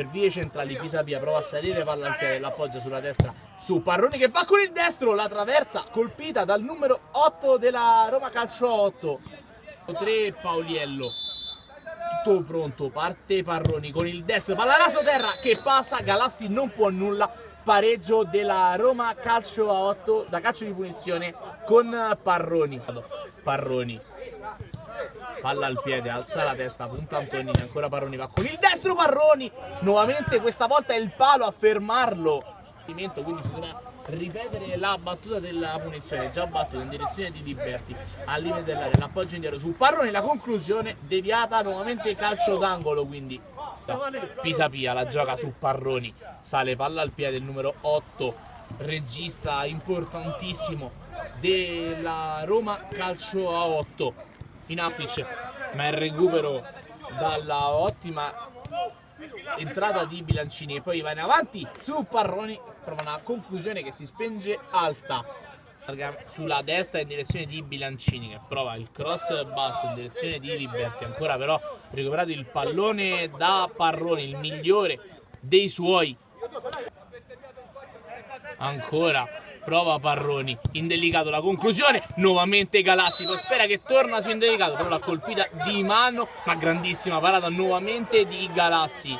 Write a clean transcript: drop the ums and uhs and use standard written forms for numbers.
per vie centrali. Pisapia prova a salire, palla al piede, l'appoggia sulla destra su Parroni che va con il destro, la traversa colpita dal numero 8 della Roma Calcio 8. 3 Pauliello, tutto pronto, parte Parroni con il destro, palla raso terra che passa, Galassi non può nulla, pareggio della Roma Calcio a 8 da calcio di punizione con Parroni. Palla al piede, alza la testa, punta Antonini, ancora Parroni, va con il destro Parroni, nuovamente questa volta è il palo a fermarlo, quindi si dovrà ripetere la battuta della punizione, già battuta in direzione di Liberti, al limite dell'area, l'appoggio indietro su Parroni, la conclusione deviata, nuovamente calcio d'angolo, quindi Pisapia la gioca su Parroni, sale palla al piede il numero 8, regista importantissimo della Roma Calcio a 8, in Astic, ma il recupero dalla ottima entrata di Bilancini e poi va in avanti su Parroni, prova una conclusione che si spinge alta sulla destra in direzione di Bilancini che prova il cross basso in direzione di Liberti, ancora però recuperato il pallone da Parroni, il migliore dei suoi, ancora prova Parroni, indelicato la conclusione, nuovamente Galassi con sfera che torna su indelicato, però la colpita di mano, ma grandissima parata nuovamente di Galassi.